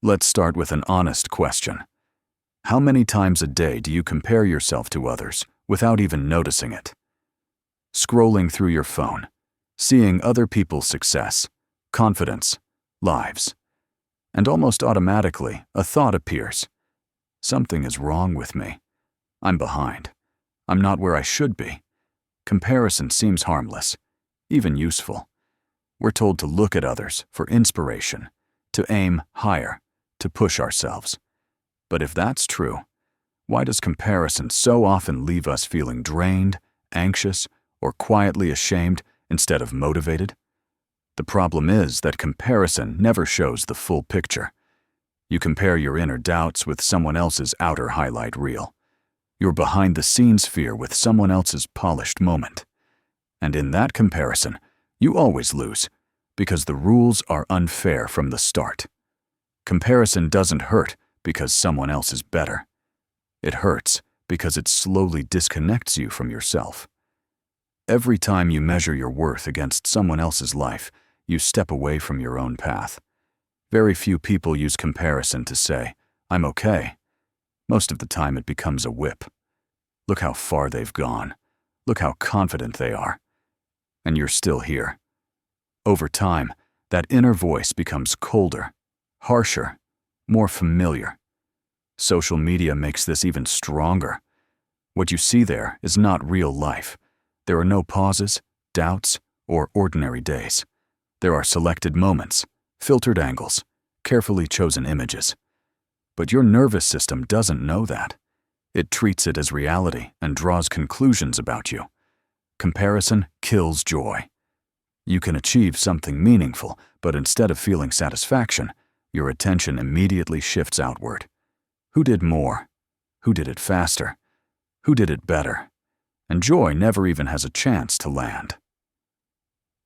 Let's start with an honest question. How many times a day do you compare yourself to others without even noticing it? Scrolling through your phone, seeing other people's success, confidence, lives. And almost automatically, a thought appears. Something is wrong with me. I'm behind. I'm not where I should be. Comparison seems harmless, even useful. We're told to look at others for inspiration, to aim higher, to push ourselves. But if that's true, why does comparison so often leave us feeling drained, anxious, or quietly ashamed instead of motivated? The problem is that comparison never shows the full picture. You compare your inner doubts with someone else's outer highlight reel. Your behind-the-scenes fear with someone else's polished moment. And in that comparison, you always lose, because the rules are unfair from the start. Comparison doesn't hurt because someone else is better. It hurts because it slowly disconnects you from yourself. Every time you measure your worth against someone else's life, you step away from your own path. Very few people use comparison to say, "I'm okay." Most of the time it becomes a whip. Look how far they've gone. Look how confident they are. And you're still here. Over time, that inner voice becomes colder, harsher, more familiar. Social media makes this even stronger. What you see there is not real life. There are no pauses, doubts, or ordinary days. There are selected moments, filtered angles, carefully chosen images. But your nervous system doesn't know that. It treats it as reality and draws conclusions about you. Comparison kills joy. You can achieve something meaningful, but instead of feeling satisfaction, your attention immediately shifts outward. Who did more? Who did it faster? Who did it better? And joy never even has a chance to land.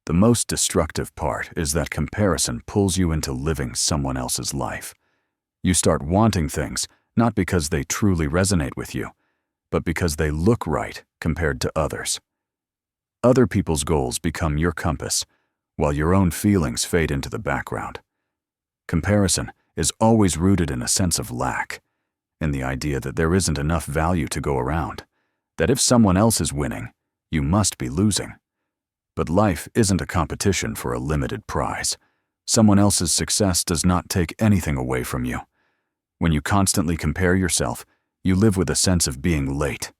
The most destructive part is that comparison pulls you into living someone else's life. You start wanting things not because they truly resonate with you, but because they look right compared to others. Other people's goals become your compass, while your own feelings fade into the background. Comparison is always rooted in a sense of lack, in the idea that there isn't enough value to go around, that if someone else is winning, you must be losing. But life isn't a competition for a limited prize. Someone else's success does not take anything away from you. When you constantly compare yourself, you live with a sense of being late,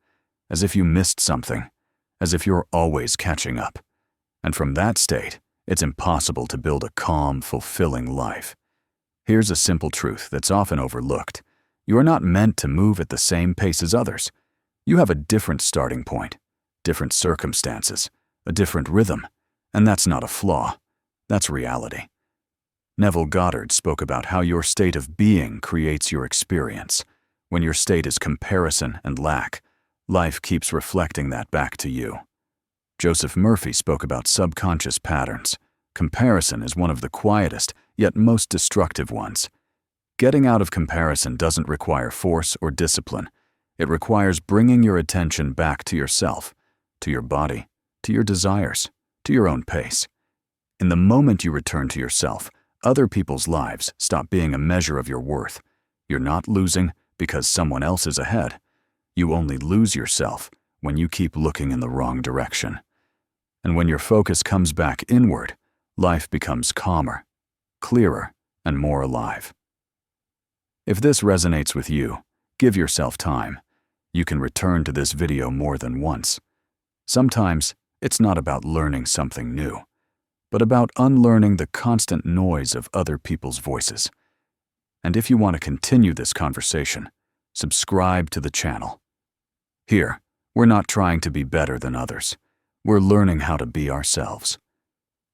as if you missed something, as if you're always catching up. And from that state, it's impossible to build a calm, fulfilling life. Here's a simple truth that's often overlooked. You are not meant to move at the same pace as others. You have a different starting point, different circumstances, a different rhythm, and that's not a flaw. That's reality. Neville Goddard spoke about how your state of being creates your experience. When your state is comparison and lack, life keeps reflecting that back to you. Joseph Murphy spoke about subconscious patterns. Comparison is one of the quietest, yet most destructive ones. Getting out of comparison doesn't require force or discipline. It requires bringing your attention back to yourself, to your body, to your desires, to your own pace. In the moment you return to yourself, other people's lives stop being a measure of your worth. You're not losing because someone else is ahead. You only lose yourself when you keep looking in the wrong direction. And when your focus comes back inward, life becomes calmer, clearer, and more alive. If this resonates with you, give yourself time. You can return to this video more than once. Sometimes, it's not about learning something new, but about unlearning the constant noise of other people's voices. And if you want to continue this conversation, subscribe to the channel. Here, we're not trying to be better than others. We're learning how to be ourselves.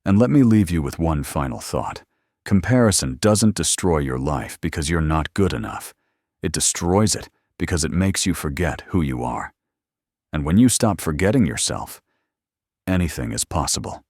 And let me leave you with one final thought. Comparison doesn't destroy your life because you're not good enough. It destroys it because it makes you forget who you are. And when you stop forgetting yourself, anything is possible.